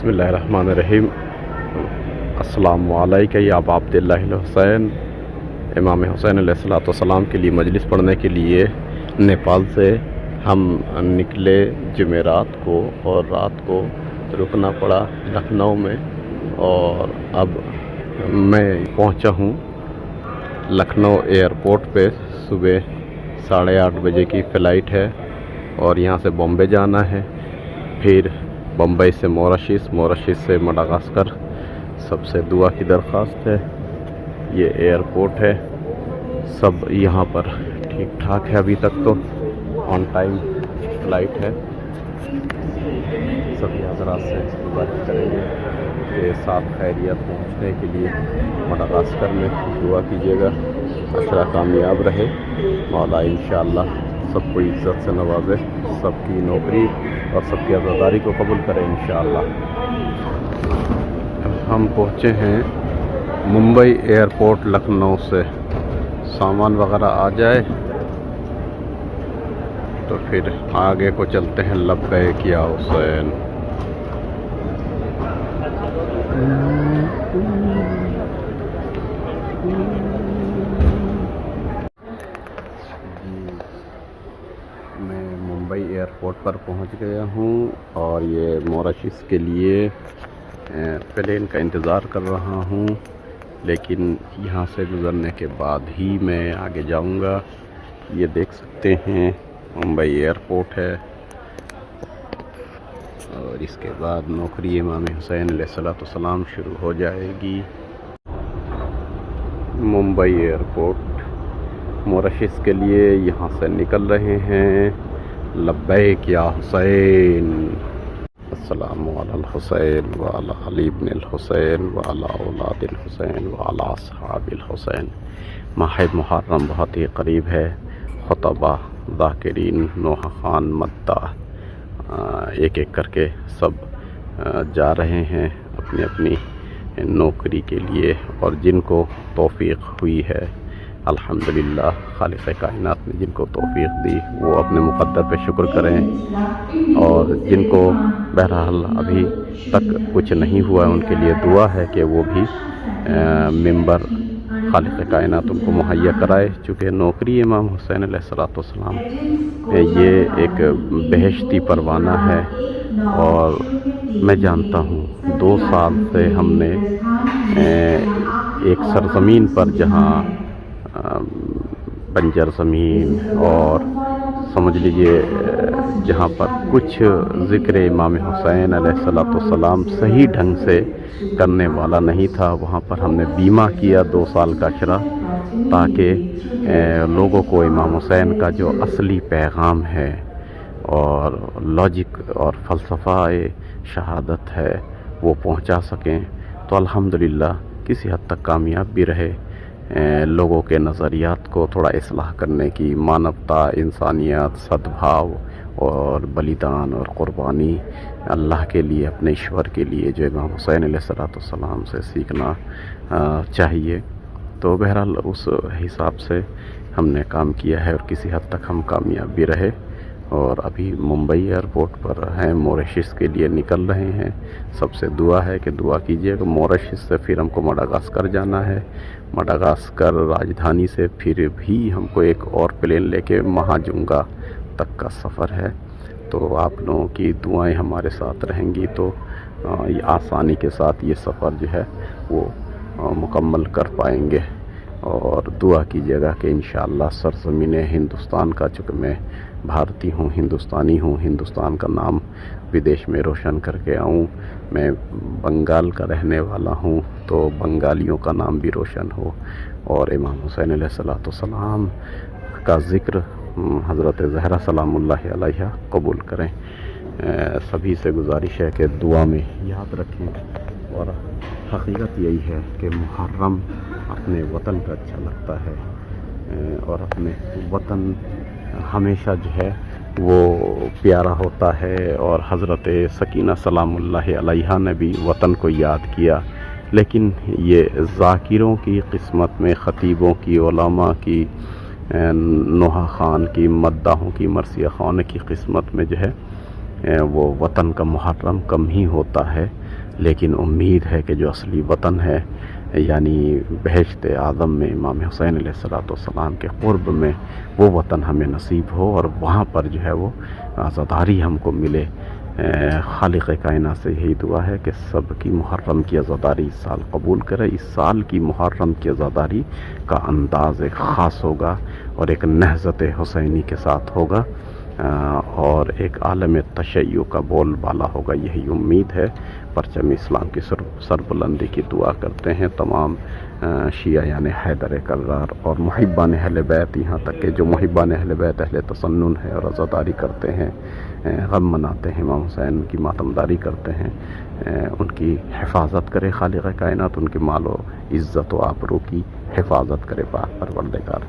بسم اللہ الرحمن الرحیم۔ السلام علیکم یا ابا عبداللہ الحسین۔ امام حسین علیہ السلام کے لیے مجلس پڑھنے کے لیے نیپال سے ہم نکلے جمعرات کو، اور رات کو رکنا پڑا لکھنؤ میں، اور اب میں پہنچا ہوں لکھنؤ ایئرپورٹ پہ۔ صبح 8:30 بجے کی فلائٹ ہے، اور یہاں سے بامبے جانا ہے، پھر بمبئی سے موریشیس سے مڈغاسکر۔ سب سے دعا کی درخواست ہے۔ یہ ایئرپورٹ ہے، سب یہاں پر ٹھیک ٹھاک ہے، ابھی تک تو آن ٹائم فلائٹ ہے۔ سبھی حضرات سے گزارش کریں گے کہ ساتھ خیریت پہنچنے کے لیے مڈغاسکر میں دعا کیجیے گا، عشرہ کامیاب رہے، مولا انشاءاللہ سب کو عزت سے نوازے، سب کی نوکری اور سب کی عزاداری کو قبول کرے انشاءاللہ۔ ہم پہنچے ہیں ممبئی ایئرپورٹ لکھنؤ سے۔ سامان وغیرہ آ جائے تو پھر آگے کو چلتے ہیں۔ لبیک یا حسین۔ میں ممبئی ایئرپورٹ پر پہنچ گیا ہوں، اور یہ موریشیس کے لیے پلین کا انتظار کر رہا ہوں، لیکن یہاں سے گزرنے کے بعد ہی میں آگے جاؤں گا۔ یہ دیکھ سکتے ہیں ممبئی ایئرپورٹ ہے، اور اس کے بعد نوکری امام حسین علیہ السلام شروع ہو جائے گی۔ ممبئی ایئرپورٹ موریشیس کے لیے یہاں سے نکل رہے ہیں۔ لبیک یا حسین۔ السلام علی الحسین وعلی علی بن الحسین وعلی اولاد الحسین وعلی اصحاب الحسین۔ ماہ محرم بہت ہی قریب ہے۔ خطبہ، ذاکرین، نوحہ خان، مداح، ایک ایک کر کے سب جا رہے ہیں اپنی اپنی نوکری کے لیے، اور جن کو توفیق ہوئی ہے الحمدللہ، خالق کائنات نے جن کو توفیق دی وہ اپنے مقدر پہ شکر کریں، اور جن کو بہرحال ابھی تک کچھ نہیں ہوا ان کے لیے دعا ہے کہ وہ بھی ممبر خالق کائنات ان کو مہیا کرائے۔ چونکہ نوکری امام حسین علیہ السلام یہ ایک بہشتی پروانہ ہے، اور میں جانتا ہوں 2 سال سے ہم نے ایک سرزمین پر جہاں بنجر زمین، اور سمجھ لیجئے جہاں پر کچھ ذکر امام حسین علیہ السلام صحیح ڈھنگ سے کرنے والا نہیں تھا، وہاں پر ہم نے بیمہ کیا 2 سال کا عشرہ، تاکہ لوگوں کو امام حسین کا جو اصلی پیغام ہے اور لاجک اور فلسفہ شہادت ہے وہ پہنچا سکیں۔ تو الحمدللہ کسی حد تک کامیاب بھی رہے۔ لوگوں کے نظریات کو تھوڑا اصلاح کرنے کی، مانوتا، انسانیت، صدبھاؤ اور بلیدان اور قربانی اللہ کے لیے، اپنے ایشور کے لیے، جو امام حسین علیہ السلام سے سیکھنا چاہیے۔ تو بہرحال اس حساب سے ہم نے کام کیا ہے، اور کسی حد تک ہم کامیاب بھی رہے، اور ابھی ممبئی ایئرپورٹ پر ہیں، موریشیس کے لیے نکل رہے ہیں۔ سب سے دعا ہے کہ دعا کیجیے کہ موریشیس سے پھر ہم کو مڈغاسکر جانا ہے، مڈغاسکر راجدھانی سے پھر بھی ہم کو ایک اور پلین لے کے مہاجنگا تک کا سفر ہے۔ تو آپ لوگوں کی دعائیں ہمارے ساتھ رہیں گی تو آسانی کے ساتھ یہ سفر جو ہے وہ مکمل کر پائیں گے، اور دعا کیجیے گا کہ انشاءاللہ سرزمین ہندوستان کا، چونکہ میں بھارتی ہوں، ہندوستانی ہوں، ہندوستان کا نام بدیش میں روشن کر کے آؤں۔ میں بنگال کا رہنے والا ہوں، تو بنگالیوں کا نام بھی روشن ہو، اور امام حسین علیہ السلام کا ذکر حضرت زہرا سلام اللہ علیہ قبول کریں۔ سبھی سے گزارش ہے کہ دعا میں یاد رکھیں، اور حقیقت یہی ہے کہ محرم اپنے وطن کا اچھا لگتا ہے، اور اپنے وطن ہمیشہ جو ہے وہ پیارا ہوتا ہے، اور حضرت سکینہ سلام اللہ علیہ نے بھی وطن کو یاد کیا۔ لیکن یہ ذاکروں کی قسمت میں، خطیبوں کی، علماء کی، نوحہ خان کی، مداحوں کی، مرثیہ خان کی قسمت میں جو ہے وہ وطن کا محرم کم ہی ہوتا ہے۔ لیکن امید ہے کہ جو اصلی وطن ہے یعنی بہشت اعظم میں امام حسین علیہ السلام کے قرب میں وہ وطن ہمیں نصیب ہو اور وہاں پر جو ہے وہ عزاداری ہم کو ملے۔ خالق کائنات سے یہی دعا ہے کہ سب کی محرم کی عزاداری اس سال قبول کرے۔ اس سال کی محرم کی عزاداری کا انداز ایک خاص ہوگا اور ایک نہضت حسینی کے ساتھ ہوگا اور ایک عالم تشیع کا بول بالا ہوگا، یہی امید ہے۔ پرچم اسلام کی سربلندی کی دعا کرتے ہیں تمام شیعہ یعنی حیدر کرار اور محبان اہل بیت، یہاں تک کہ جو محبان اہل بیت اہل تسنن ہے اور عزاداری کرتے ہیں، غم مناتے ہیں امام حسین کی، ماتمداری کرتے ہیں، ان کی حفاظت کرے خالق کائنات، ان کے مال و عزت و آبرو کی حفاظت کرے پاک پروردگار۔